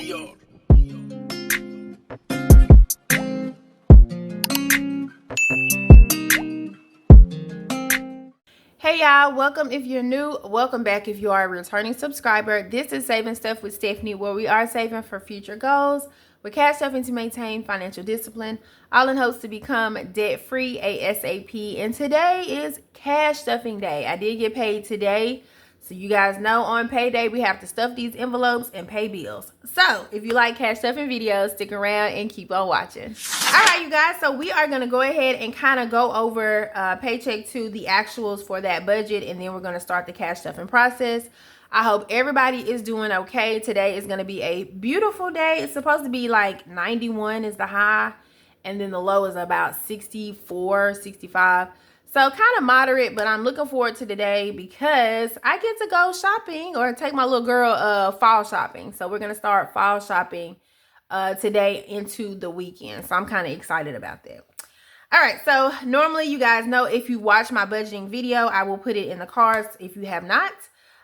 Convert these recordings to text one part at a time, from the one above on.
Hey y'all, welcome if you're new, welcome back if you are a returning subscriber. This is Saving Stuff with Stephanie, where we are saving for future goals. We're cash stuffing to maintain financial discipline, all in hopes to become debt-free ASAP. And today is cash stuffing day. I did get paid today. So you guys know on payday, we have to stuff these envelopes and pay bills. So if you like cash stuffing videos, stick around and keep on watching. All right, you guys, so we are going to go ahead and kind of go over paycheck to the actuals for that budget. And then we're going to start the cash stuffing process. I hope everybody is doing okay. Today is going to be a beautiful day. It's supposed to be like 91 is the high. And then the low is about 64, 65. So kind of moderate, but I'm looking forward to today because I get to go shopping or take my little girl fall shopping. So we're going to start fall shopping today into the weekend. So I'm kind of excited about that. All right, so normally you guys know if you watch my budgeting video, I will put it in the cards if you have not.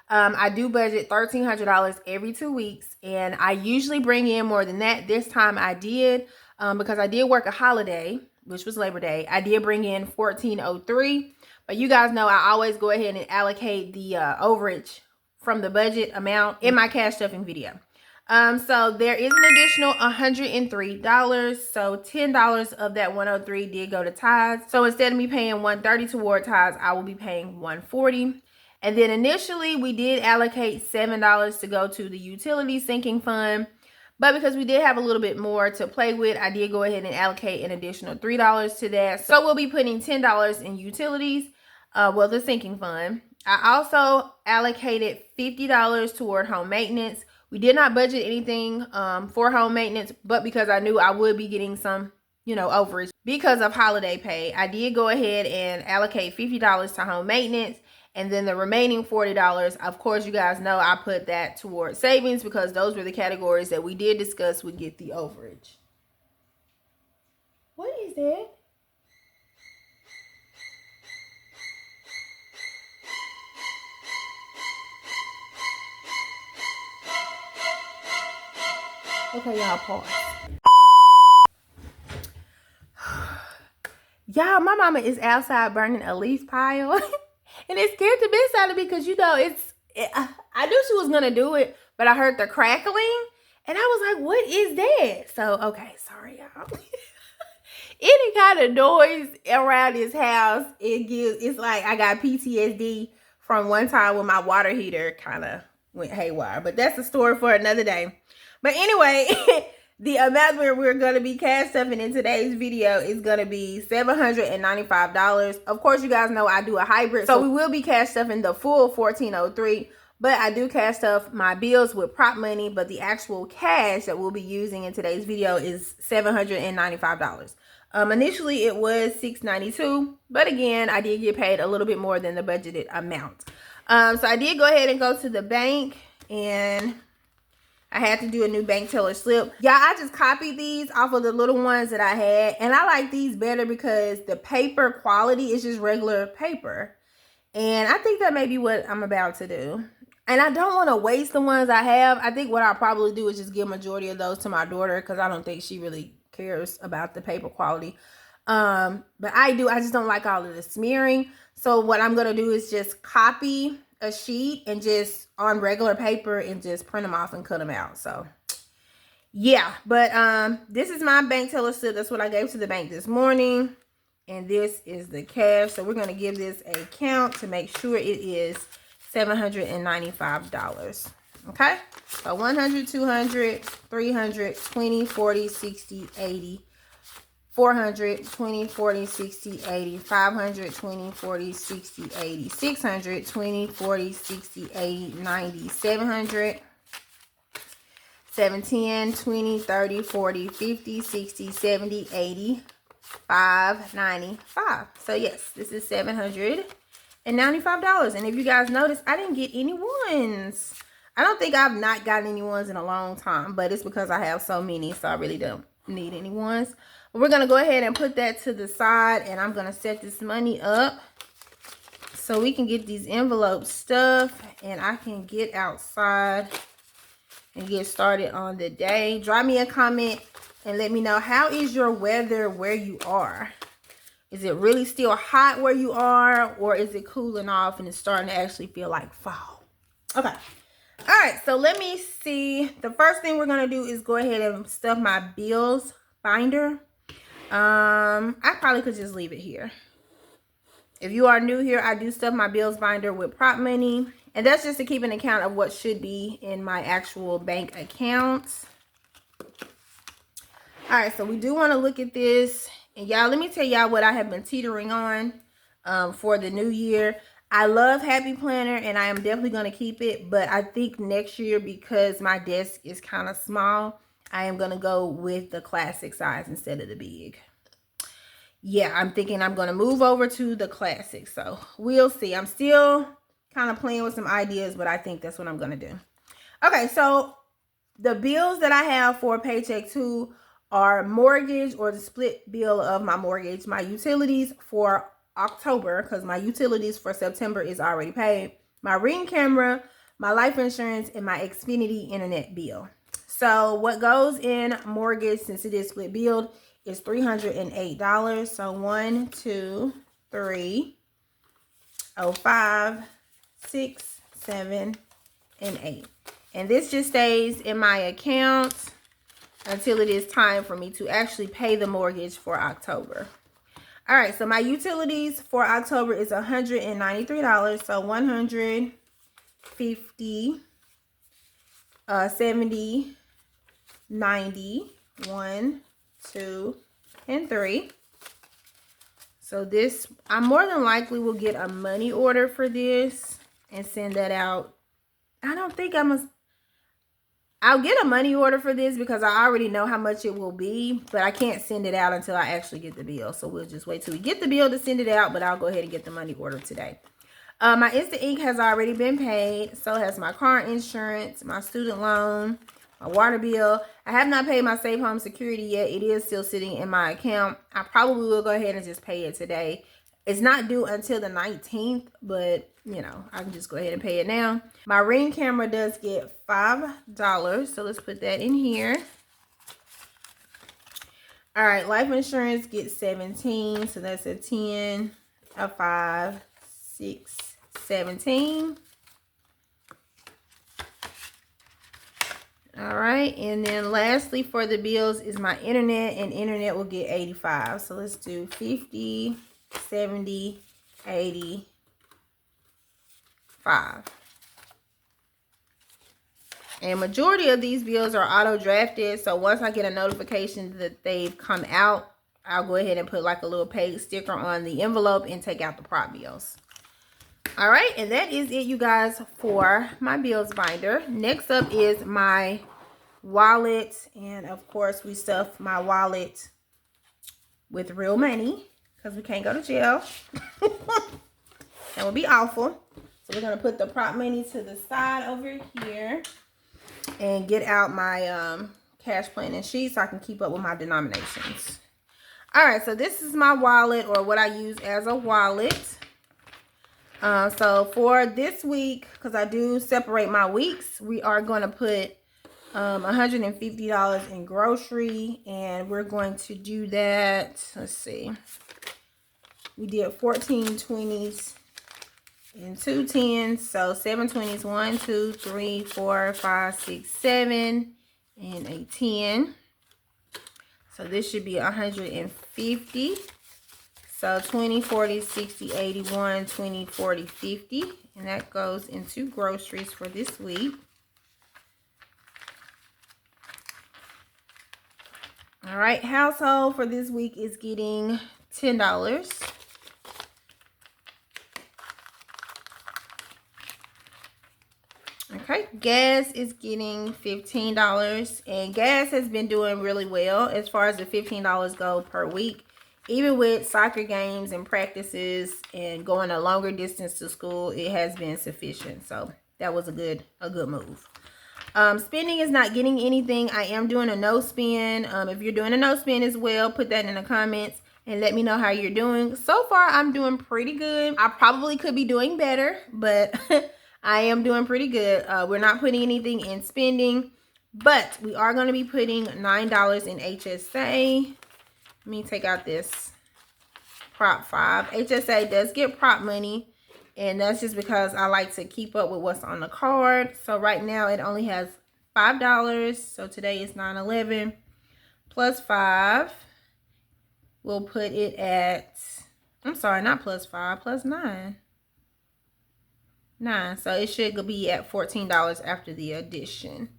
I do budget $1,300 every 2 weeks, and I usually bring in more than that. This time I did because I did work a holiday, which was Labor Day. I did bring in $1,403, but you guys know I always go ahead and allocate the overage from the budget amount in my cash stuffing video. So there is an additional $103. So $10 of that $103 did go to tithes. So instead of me paying $130 toward tithes, I will be paying $140. And then initially we did allocate $7 to go to the utility sinking fund. But because we did have a little bit more to play with, I did go ahead and allocate an additional $3 to that. So we'll be putting $10 in utilities, well, the sinking fund. I also allocated $50 toward home maintenance. We did not budget anything for home maintenance, but because I knew I would be getting some, overage because of holiday pay, I did go ahead and allocate $50 to home maintenance. And then the remaining $40, of course, you guys know I put that toward savings because those were the categories that we did discuss would get the overage. What is that? Okay, y'all, pause. Y'all, my mama is outside burning a leaf pile. And it scared the best out of me because, I knew she was going to do it, but I heard the crackling. And I was like, what is that? So, okay, sorry, y'all. Any kind of noise around this house, it's like I got PTSD from one time when my water heater kind of went haywire. But that's a story for another day. But anyway, the amount where we're going to be cash stuffing in today's video is going to be $795. Of course, you guys know I do a hybrid. So we will be cash stuffing the full $1,403. But I do cash stuff my bills with prop money. But the actual cash that we'll be using in today's video is $795. Initially, it was $692. But again, I did get paid a little bit more than the budgeted amount. So I did go ahead and go to the bank, and I had to do a new bank teller slip. Yeah, I just copied these off of the little ones that I had. And I like these better because the paper quality is just regular paper. And I think that may be what I'm about to do. And I don't want to waste the ones I have. I think what I'll probably do is just give a majority of those to my daughter because I don't think she really cares about the paper quality. But I do. I just don't like all of the smearing. So what I'm going to do is just copy a sheet and just on regular paper and just print them off and cut them out. So yeah, but this is my bank teller slip. That's what I gave to the bank this morning. And this is the cash. So we're going to give this a count to make sure it is $795. Okay, so 100, 200, 300, 20, 40, 60, 80, 400, 20, 40, 60, 80, 500, 20, 40, 60, 80, 600, 20, 40, 60, 80, 90, 700, 710, 20, 30, 40, 50, 60, 70, 80, 595. So yes, this is $795. And if you guys notice, I didn't get any ones. I don't think I've not gotten any ones in a long time, but it's because I have so many, so I really don't need any ones. But we're going to go ahead and put that to the side, and I'm going to set this money up so we can get these envelopes stuffed and I can get outside and get started on the day. Drop me a comment and let me know, how is your weather where you are? Is it really still hot where you are, or is it cooling off and it's starting to actually feel like fall? Okay. All right, so let me see. The first thing we're gonna do is go ahead and stuff my bills binder. I probably could just leave it here. If you are new here, I do stuff my bills binder with prop money, and that's just to keep an account of what should be in my actual bank accounts. All right, so we do want to look at this, and y'all, let me tell y'all what I have been teetering on for the new year. I love Happy Planner, and I am definitely going to keep it, but I think next year, because my desk is kind of small, I am going to go with the classic size instead of the big. Yeah, I'm thinking I'm going to move over to the classic, so we'll see. I'm still kind of playing with some ideas, but I think that's what I'm going to do. Okay, so the bills that I have for paycheck 2 are mortgage, or the split bill of my mortgage, my utilities for October, because my utilities for September is already paid, my Ring camera, my life insurance, and my Xfinity internet bill. So what goes in mortgage, since it is split bill, is $308. So 1, 2, 3, 5, 6, 7, and 8. And this just stays in my account until it is time for me to actually pay the mortgage for October. All right, so my utilities for October is $193. So 150, 70, 90, 1, 2, and 3. So this, I more than likely will get a money order for this and send that out. I don't think I'll get a money order for this because I already know how much it will be, but I can't send it out until I actually get the bill. So we'll just wait till we get the bill to send it out, but I'll go ahead and get the money order today. My Instant Ink has already been paid. So has my car insurance, my student loan, my water bill. I have not paid my Safe Home Security yet. It is still sitting in my account. I probably will go ahead and just pay it today. It's not due until the 19th, but you know, I can just go ahead and pay it now. My Ring camera does get $5, so let's put that in here. All right, life insurance gets 17, so that's a 10, a 5, 6, 17. All right, and then lastly for the bills is my internet, and internet will get 85. So let's do 50, 70, 80, 5. And majority of these bills are auto drafted, so once I get a notification that they've come out, I'll go ahead and put like a little paid sticker on the envelope and take out the prop bills. All right, and that is it, you guys, for my bills binder. Next up is my wallet, and of course we stuff my wallet with real money because we can't go to jail. That would be awful. So we're going to put the prop money to the side over here and get out my cash planning sheet so I can keep up with my denominations. All right, so this is my wallet, or what I use as a wallet. So for this week, because I do separate my weeks, we are going to put $150 in grocery, and we're going to do that. Let's see. We did 14 20s and 2 10s, so 7 20s, 1, 2, 3, 4, 5, 6, 7, and a 10. So this should be 150. So 20, 40, 60, 81, 20, 40, 50, and that goes into groceries for this week. All right, household for this week is getting $10. Okay, gas is getting $15, and gas has been doing really well as far as the $15 go per week. Even with soccer games and practices and going a longer distance to school, it has been sufficient. So that was a good move. Spending is not getting anything. I am doing a no spend. If you're doing a no spend as well, put that in the comments and let me know how you're doing. So far, I'm doing pretty good. I probably could be doing better, but I am doing pretty good. We're not putting anything in spending, but we are going to be putting $9 in HSA. Let me take out this prop 5. HSA does get prop money, and that's just because I like to keep up with what's on the card. So right now it only has $5. So today is 9/11 plus 5. We'll put it at, I'm sorry, not plus 5, plus 9. 9. So it should be at $14 after the addition.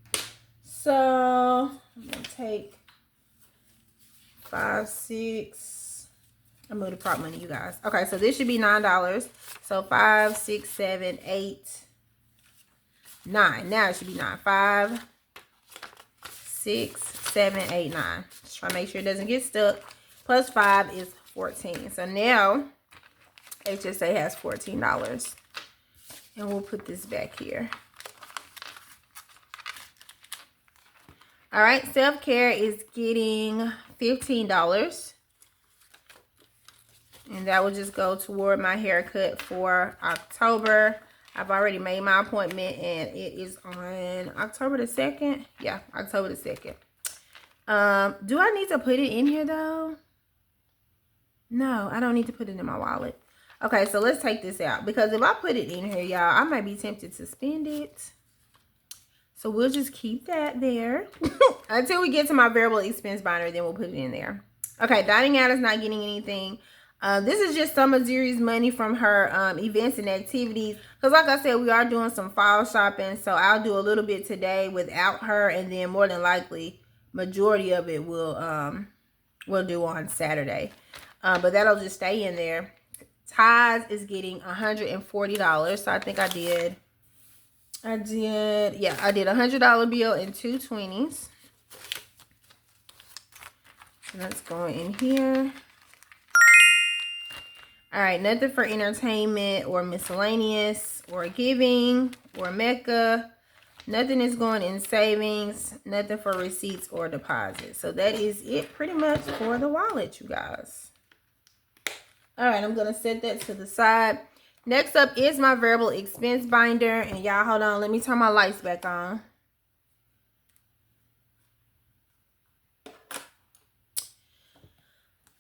So I'm gonna take 5, 6. I'm moving the prop money, you guys. Okay, so this should be $9. So 5, 6, 7, 8, 9. Now it should be 9. 5, 6, 7, 8, 9. Just try to make sure it doesn't get stuck. Plus 5 is 14. So now HSA has $14. And we'll put this back here. All right, self-care is getting $15. And that will just go toward my haircut for October. I've already made my appointment, and it is on October the 2nd. Yeah, October the 2nd. Do I need to put it in here, though? No, I don't need to put it in my wallet. Okay, so let's take this out. Because if I put it in here, y'all, I might be tempted to spend it. So we'll just keep that there. Until we get to my variable expense binder, then we'll put it in there. Okay, dining out is not getting anything. This is just some of Zuri's money from her events and activities. Because like I said, we are doing some fall shopping. So I'll do a little bit today without her. And then more than likely, majority of it we'll do on Saturday. But that'll just stay in there. Ties is getting $140. So I think I did a $100 bill and 2 20s. So that's going in here. All right, nothing for entertainment or miscellaneous or giving or Mecca. Nothing is going in savings. Nothing for receipts or deposits. So that is it pretty much for the wallet, you guys. All right, I'm going to set that to the side. Next up is my variable expense binder. And y'all, hold on. Let me turn my lights back on.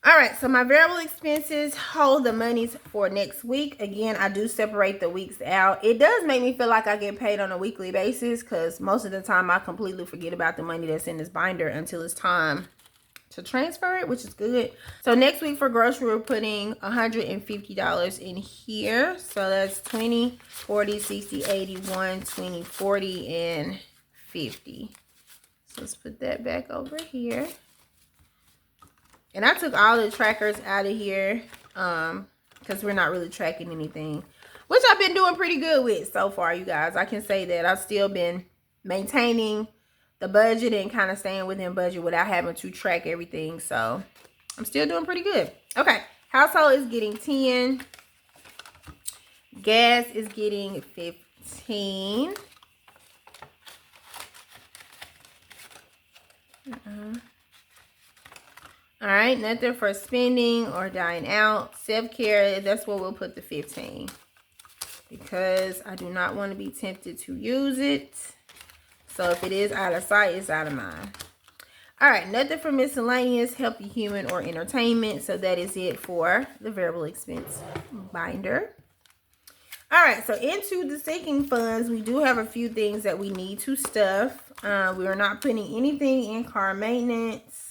All right, so my variable expenses hold the monies for next week. Again, I do separate the weeks out. It does make me feel like I get paid on a weekly basis because most of the time I completely forget about the money that's in this binder until it's time to transfer it, which is good. So next week for grocery, we're putting $150 in here. So that's 20, 40, 60, 80, 120, 40, and 50. So let's put that back over here. And I took all the trackers out of here because we're not really tracking anything, which I've been doing pretty good with so far, you guys. I can say that I've still been maintaining the budget and kind of staying within budget without having to track everything. So I'm still doing pretty good. Okay, household is getting 10. Gas is getting 15. All right, nothing for spending or dining out. Self-care, that's where we'll put the 15. Because I do not want to be tempted to use it. So if it is out of sight, it's out of mind. All right, nothing for miscellaneous, healthy, human, or entertainment. So that is it for the variable expense binder. All right, so into the sinking funds, we do have a few things that we need to stuff. We are not putting anything in car maintenance.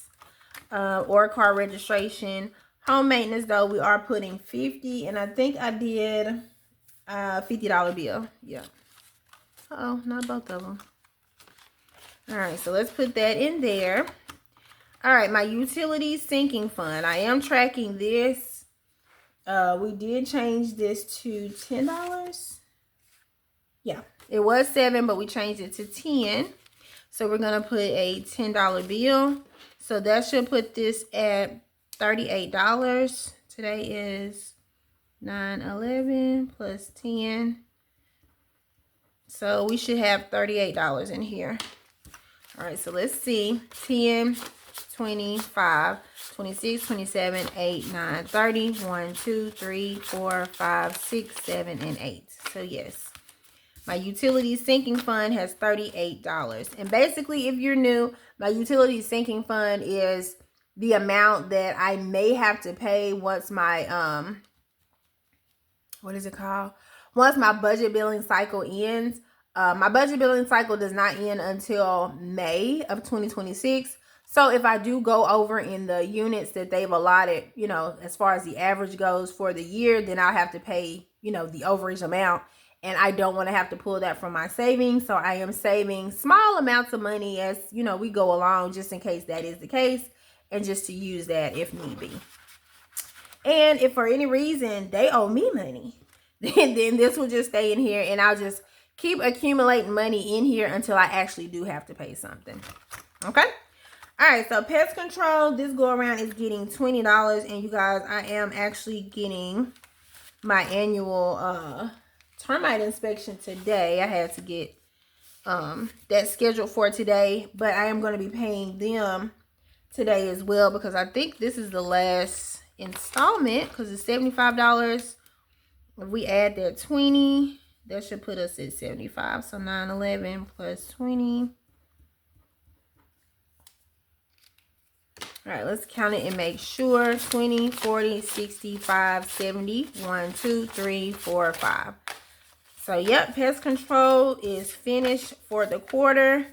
Or car registration. Home maintenance, though, we are putting 50, and I think I did $50 bill. Yeah. Uh-oh, not both of them. All right, so let's put that in there. All right, my utilities sinking fund. I am tracking this. We did change this to $10. Yeah, it was $7, but we changed it to 10. So we're going to put a $10 bill. So that should put this at $38. Today is 9/11 plus 10. So we should have $38 in here. All right, so let's see. 10, 25, 26, 27, 8, 9, 30. 1, 2, 3, 4, 5, 6, 7, and 8. So yes. My utilities sinking fund has $38. And basically, if you're new, my utilities sinking fund is the amount that I may have to pay once my, what is it called? Once my budget billing cycle ends. My budget billing cycle does not end until May of 2026. So if I do go over in the units that they've allotted, you know, as far as the average goes for the year, then I'll have to pay, you know, the overage amount. And I don't want to have to pull that from my savings. So I am saving small amounts of money as, you know, we go along, just in case that is the case, and just to use that if need be. And if for any reason they owe me money, then this will just stay in here, and I'll just keep accumulating money in here until I actually do have to pay something. Okay? All right, so pest control, this go around is getting $20. And you guys, I am actually getting my annual termite inspection today. I had to get that scheduled for today, but I am going to be paying them today as well, because I think this is the last installment, because it's $75. If we add that 20, that should put us at 75. So 911 plus 20. All right, let's count it and make sure. 20, 40, 65, 70. 1, 2, 3, 4, 5. So, yep, pest control is finished for the quarter.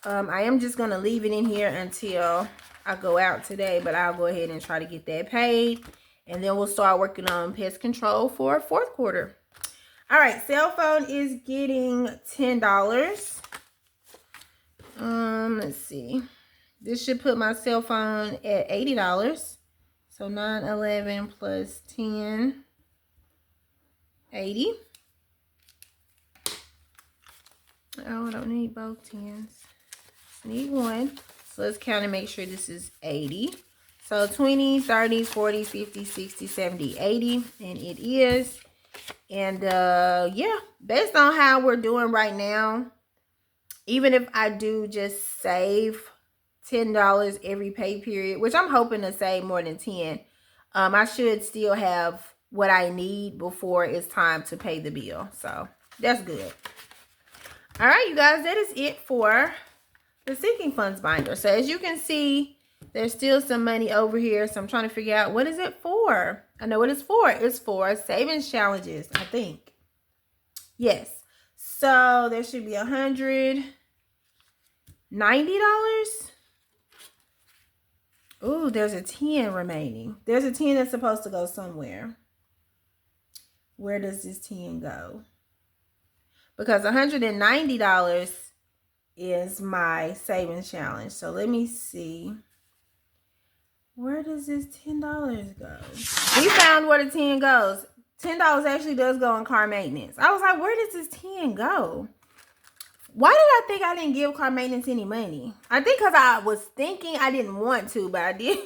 I am just going to leave it in here until I go out today, but I'll go ahead and try to get that paid. And then we'll start working on pest control for fourth quarter. All right, cell phone is getting $10. Let's see. This should put my cell phone at $80. So 911 plus 10, 80. Oh, I don't need both 10s. Just need one. So let's count and make sure this is 80. So 20, 30, 40, 50, 60, 70, 80. And it is. And yeah, based on how we're doing right now, even if I do just save $10 every pay period, which I'm hoping to save more than 10, I should still have what I need before it's time to pay the bill. So that's good. All right, you guys, that is it for the sinking funds binder. So as you can see, there's still some money over here. So I'm trying to figure out, what is it for? I know what it's for. It's for savings challenges, I think. Yes. So there should be $190. Ooh, there's a 10 remaining. There's a 10 that's supposed to go somewhere. Where does this 10 go? Because $190 is my savings challenge. So let me see. Where does this $10 go? We found where the 10 goes. $10 actually does go on car maintenance. I was like, where does this 10 go? Why did I think I didn't give car maintenance any money? I think because I was thinking I didn't want to, but I did.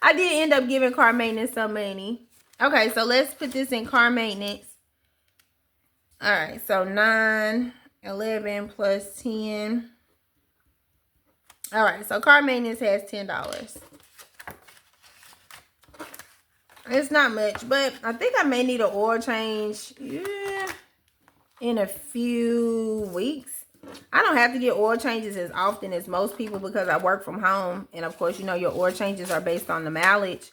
I did end up giving car maintenance some money. Okay, so let's put this in car maintenance. All right, so 9, 11 plus 10. All right, so car maintenance has $10. It's not much, but I think I may need an oil change in a few weeks. I don't have to get oil changes as often as most people because I work from home. And of course, you know, your oil changes are based on the mileage.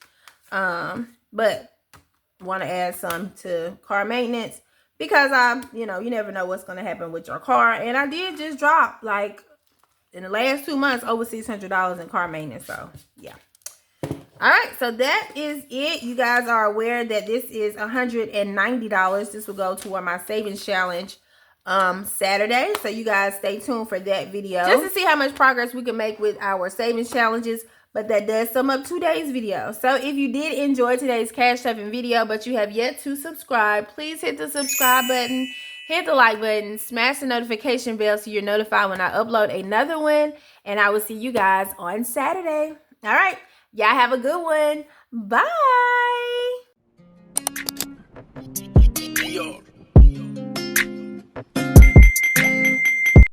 But want to add some to car maintenance because you know, you never know what's going to happen with your car. And I did just drop, like, in the last 2 months, over $600 in car maintenance. So, yeah. All right, so that is it. You guys are aware that this is $190. This will go toward my savings challenge Saturday. So you guys stay tuned for that video. Just to see how much progress we can make with our savings challenges. But that does sum up today's video. So if you did enjoy today's cash stuffing video, but you have yet to subscribe, please hit the subscribe button, hit the like button, smash the notification bell so you're notified when I upload another one. And I will see you guys on Saturday. All right. Y'all have a good one. Bye.